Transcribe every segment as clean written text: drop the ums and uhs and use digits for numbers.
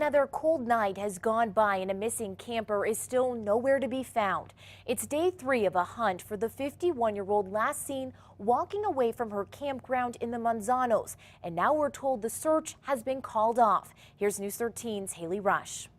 Another cold night has gone by and a missing camper is still nowhere to be found. It's day 3 of a hunt for the 51-year-old last seen walking away from her campground in the Manzanos. And now we're told the search has been called off. Here's News 13's Haley Rush.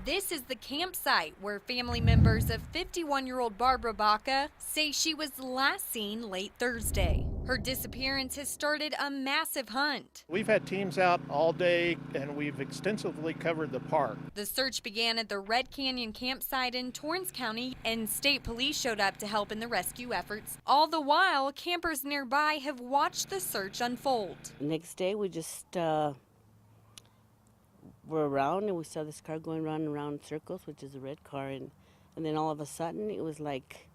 This is the campsite where family members of 51-year-old Barbara Baca say she was last seen late Thursday. Her disappearance has started a massive hunt. We've had teams out all day and we've extensively covered the park. The search began at the Red Canyon campsite in Torrance County, and state police showed up to help in the rescue efforts. All the while, campers nearby have watched the search unfold. Next day, we just were around and we saw this car going round and round in circles, which is a red car, and then all of a sudden it was like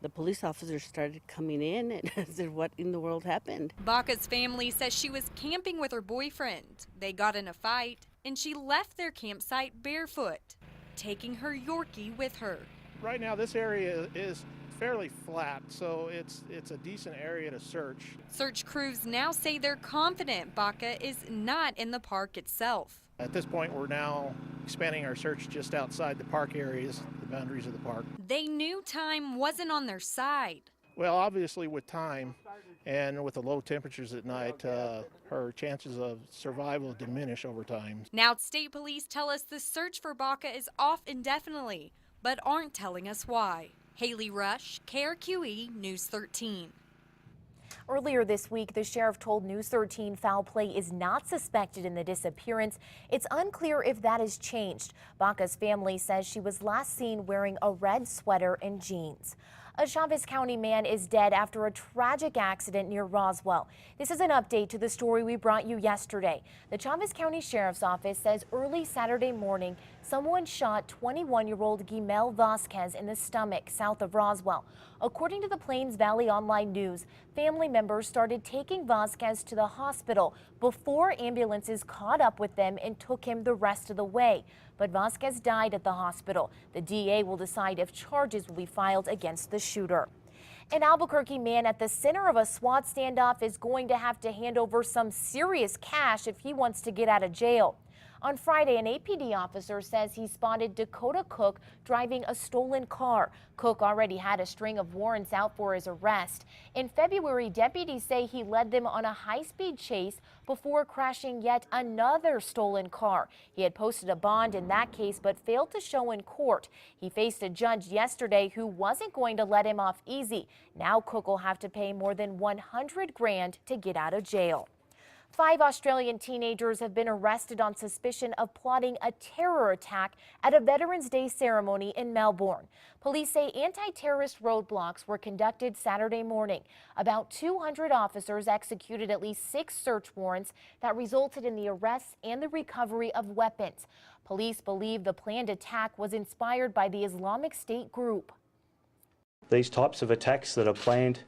the police officers started coming in and I said, what in the world happened? Baca's family says she was camping with her boyfriend. They got in a fight and she left their campsite barefoot, taking her Yorkie with her. Right now this area is fairly flat, so it's a decent area to search. Search crews now say they're confident Baca is not in the park itself. At this point, we're now expanding our search just outside the park areas, the boundaries of the park. They knew time wasn't on their side. Well, obviously with time and with the low temperatures at night, her chances of survival diminish over time. Now state police tell us the search for Baca is off indefinitely, but aren't telling us why. Haley Rush, KRQE News 13. Earlier this week, the sheriff told News 13 foul play is not suspected in the disappearance. It's unclear if that has changed. Baca's family says she was last seen wearing a red sweater and jeans. A Chavez County man is dead after a tragic accident near Roswell. This is an update to the story we brought you yesterday. The Chavez County Sheriff's Office says early Saturday morning, someone shot 21-year-old Guimel Vasquez in the stomach south of Roswell. According to the Plains Valley Online News, family members started taking Vasquez to the hospital before ambulances caught up with them and took him the rest of the way. But Vasquez died at the hospital. The DA will decide if charges will be filed against the shooter. An Albuquerque man at the center of a SWAT standoff is going to have to hand over some serious cash if he wants to get out of jail. On Friday, an APD officer says he spotted Dakota Cook driving a stolen car. Cook already had a string of warrants out for his arrest. In February, deputies say he led them on a high-speed chase before crashing yet another stolen car. He had posted a bond in that case but failed to show in court. He faced a judge yesterday who wasn't going to let him off easy. Now Cook will have to pay more than $100 grand to get out of jail. 5 Australian teenagers have been arrested on suspicion of plotting a terror attack at a Veterans Day ceremony in Melbourne. Police say anti-terrorist roadblocks were conducted Saturday morning. About 200 officers executed at least 6 search warrants that resulted in the arrests and the recovery of weapons. Police believe the planned attack was inspired by the Islamic State group. These types of attacks that are planned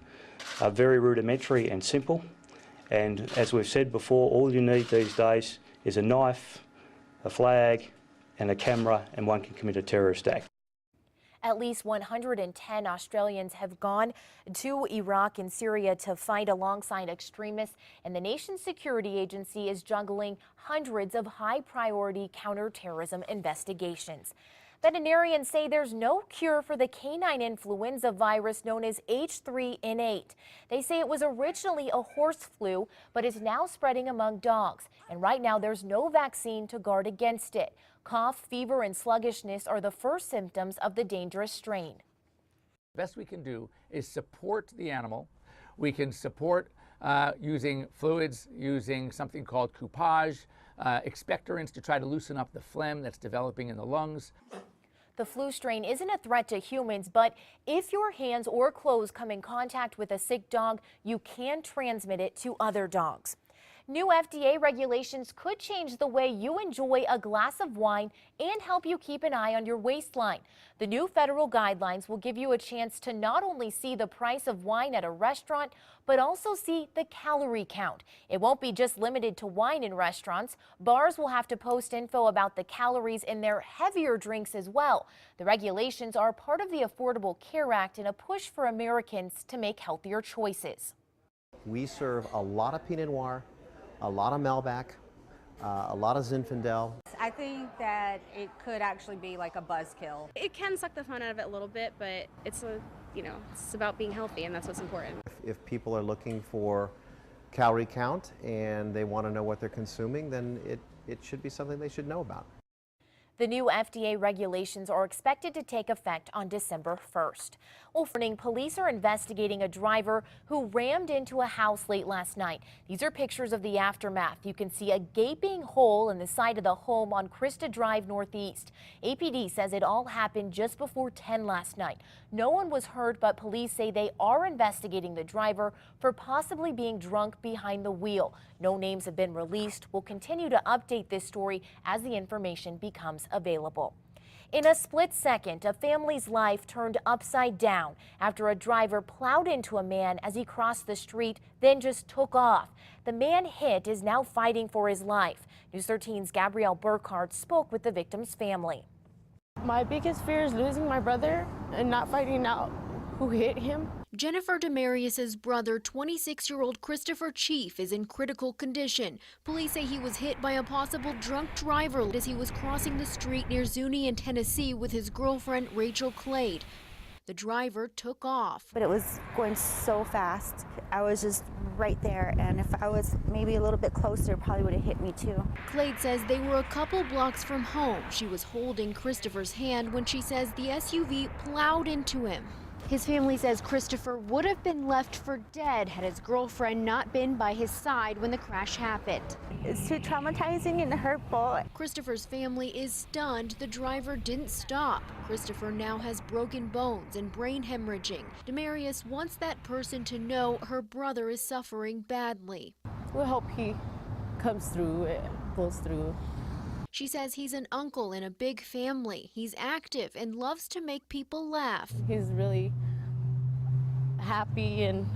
are very rudimentary and simple. And as we've said before, all you need these days is a knife, a flag and a camera, and one can commit a terrorist act. At least 110 Australians have gone to Iraq and Syria to fight alongside extremists, and the nation's security agency is juggling hundreds of high-priority counterterrorism investigations. Veterinarians say there's no cure for the canine influenza virus known as H3N8. They say it was originally a horse flu, but is now spreading among dogs. And right now there's no vaccine to guard against it. Cough, fever, and sluggishness are the first symptoms of the dangerous strain. The best we can do is support the animal. We can support using fluids, using something called coupage, expectorants to try to loosen up the phlegm that's developing in the lungs. The flu strain isn't a threat to humans, but if your hands or clothes come in contact with a sick dog, you can transmit it to other dogs. New FDA regulations could change the way you enjoy a glass of wine and help you keep an eye on your waistline. The new federal guidelines will give you a chance to not only see the price of wine at a restaurant, but also see the calorie count. It won't be just limited to wine in restaurants. Bars will have to post info about the calories in their heavier drinks as well. The regulations are part of the Affordable Care Act and a push for Americans to make healthier choices. We serve a lot of Pinot Noir, a lot of Malbec, a lot of Zinfandel. I think that it could actually be like a buzzkill. It can suck the fun out of it a little bit, but it's it's about being healthy, and that's what's important. If people are looking for calorie count and they want to know what they're consuming, then it should be something they should know about. The new FDA regulations are expected to take effect on December 1st. Well, police are investigating a driver who rammed into a house late last night. These are pictures of the aftermath. You can see a gaping hole in the side of the home on Krista Drive Northeast. APD says it all happened just before 10 last night. No one was hurt, but police say they are investigating the driver for possibly being drunk behind the wheel. No names have been released. We'll continue to update this story as the information becomes available. In a split second, a family's life turned upside down after a driver plowed into a man as he crossed the street, then just took off. The man hit is now fighting for his life. News 13's Gabrielle Burkhardt spoke with the victim's family. My biggest fear is losing my brother and not finding out who hit him. Jennifer Demarius's brother, 26-year-old Christopher Chief, is in critical condition. Police say he was hit by a possible drunk driver as he was crossing the street near Zuni in Tennessee with his girlfriend Rachel Clade. The driver took off. But it was going so fast. I was just right there, and if I was maybe a little bit closer, it probably would have hit me too. Clade says they were a couple blocks from home. She was holding Christopher's hand when she says the SUV plowed into him. His family says Christopher would have been left for dead had his girlfriend not been by his side when the crash happened. It's too traumatizing and hurtful. Christopher's family is stunned the driver didn't stop. Christopher now has broken bones and brain hemorrhaging. Demarius wants that person to know her brother is suffering badly. We hope he comes through and pulls through. She says he's an uncle in a big family. He's active and loves to make people laugh. He's really happy and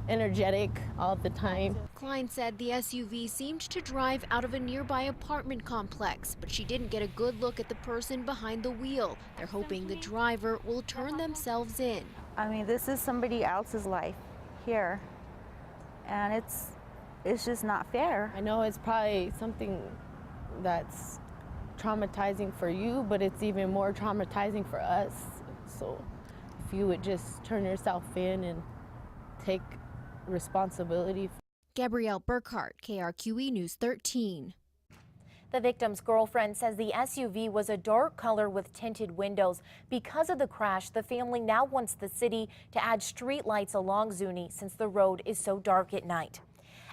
energetic all the time. Klein said the SUV seemed to drive out of a nearby apartment complex, but she didn't get a good look at the person behind the wheel. They're hoping the driver will turn themselves in. I mean, this is somebody else's life here, and it's just not fair. I know it's probably something that's traumatizing for you, but it's even more traumatizing for us. So if you would just turn yourself in and take responsibility. Gabrielle Burkhardt, KRQE News 13. The victim's girlfriend says the SUV was a dark color with tinted windows. Because of the crash, the family now wants the city to add street lights along Zuni since the road is so dark at night.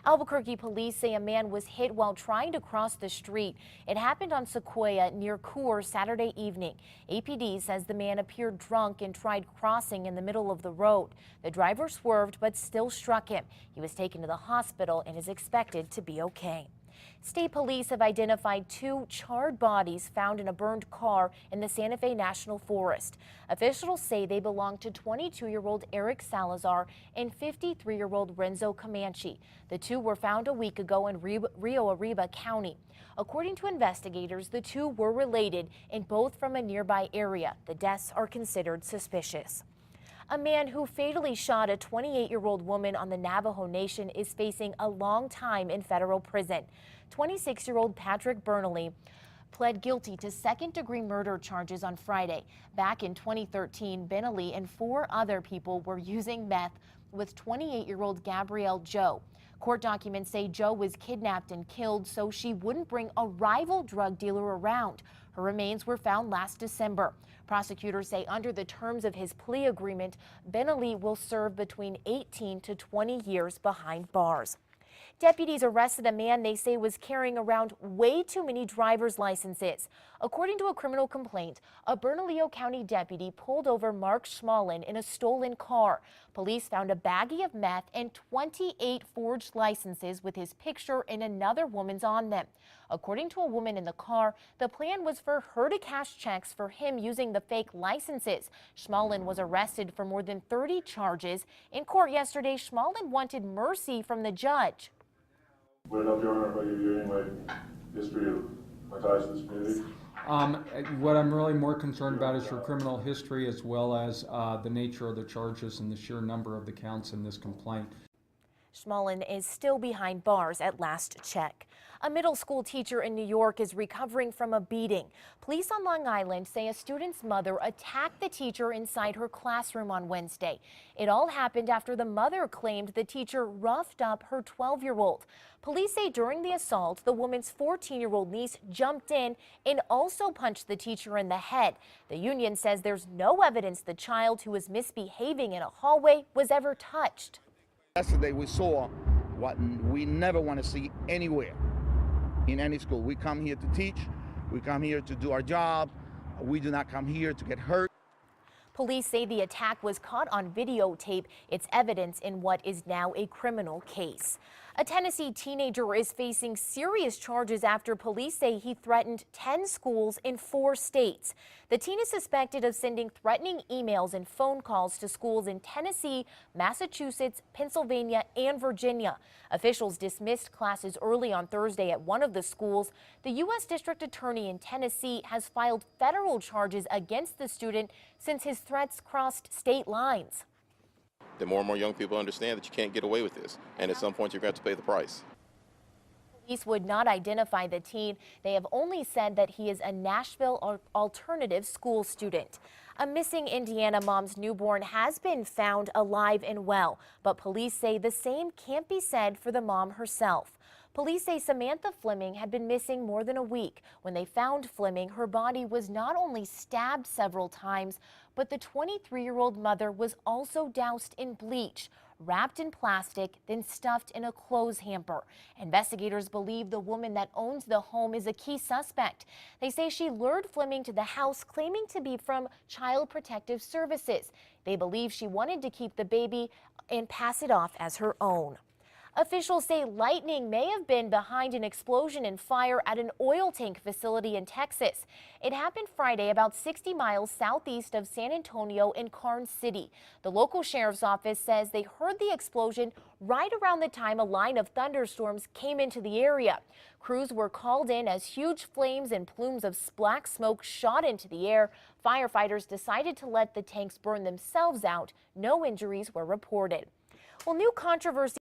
Albuquerque police say a man was hit while trying to cross the street. It happened on Sequoia near Coors Saturday evening. APD says the man appeared drunk and tried crossing in the middle of the road. The driver swerved but still struck him. He was taken to the hospital and is expected to be okay. State police have identified 2 charred bodies found in a burned car in the Santa Fe National Forest. Officials say they belong to 22-year-old Eric Salazar and 53-year-old Renzo Comanche. The 2 were found a week ago in Rio Arriba County. According to investigators, the 2 were related and both from a nearby area. The deaths are considered suspicious. A man who fatally shot a 28-year-old woman on the Navajo Nation is facing a long time in federal prison. 26-year-old Patrick Bernally pled guilty to second-degree murder charges on Friday. Back in 2013, Bernally and 4 other people were using meth with 28-year-old Gabrielle Joe. Court documents say Joe was kidnapped and killed so she wouldn't bring a rival drug dealer around. Her remains were found last December. Prosecutors say under the terms of his plea agreement, Bernally will serve between 18 to 20 years behind bars. Deputies arrested a man they say was carrying around way too many driver's licenses. According to a criminal complaint, a Bernalillo County deputy pulled over Mark Schmallen in a stolen car. Police found a baggie of meth and 28 forged licenses with his picture and another woman's on them. According to a woman in the car, the plan was for her to cash checks for him using the fake licenses. Schmallen was arrested for more than 30 charges. In court yesterday, Schmallen wanted mercy from the judge. Would it help your Honor by reviewing my history of my ties to this community? What I'm really more concerned about is your criminal history as well as the nature of the charges and the sheer number of the counts in this complaint. Schmallen is still behind bars at last check. A middle school teacher in New York is recovering from a beating. Police on Long Island say a student's mother attacked the teacher inside her classroom on Wednesday. It all happened after the mother claimed the teacher roughed up her 12-year-old. Police say during the assault, the woman's 14-year-old niece jumped in and also punched the teacher in the head. The union says there's no evidence the child who was misbehaving in a hallway was ever touched. Yesterday we saw what we never want to see anywhere in any school. We come here to teach, we come here to do our job, we do not come here to get hurt. Police say the attack was caught on videotape. It's evidence in what is now a criminal case. A Tennessee teenager is facing serious charges after police say he threatened 10 schools in 4 states. The teen is suspected of sending threatening emails and phone calls to schools in Tennessee, Massachusetts, Pennsylvania, and Virginia. Officials dismissed classes early on Thursday at one of the schools. The U.S. District Attorney in Tennessee has filed federal charges against the student since his threats crossed state lines. The more and more young people understand that you can't get away with this, and at some point you're going to have to pay the price. Police would not identify the teen. They have only said that he is a Nashville alternative school student. A missing Indiana mom's newborn has been found alive and well, but police say the same can't be said for the mom herself. Police say Samantha Fleming had been missing more than a week. When they found Fleming, her body was not only stabbed several times, but the 23-year-old mother was also doused in bleach, wrapped in plastic, then stuffed in a clothes hamper. Investigators believe the woman that owns the home is a key suspect. They say she lured Fleming to the house, claiming to be from Child Protective Services. They believe she wanted to keep the baby and pass it off as her own. Officials say lightning may have been behind an explosion and fire at an oil tank facility in Texas. It happened Friday about 60 miles southeast of San Antonio in Karnes City. The local sheriff's office says they heard the explosion right around the time a line of thunderstorms came into the area. Crews were called in as huge flames and plumes of black smoke shot into the air. Firefighters decided to let the tanks burn themselves out. No injuries were reported. Well, new controversy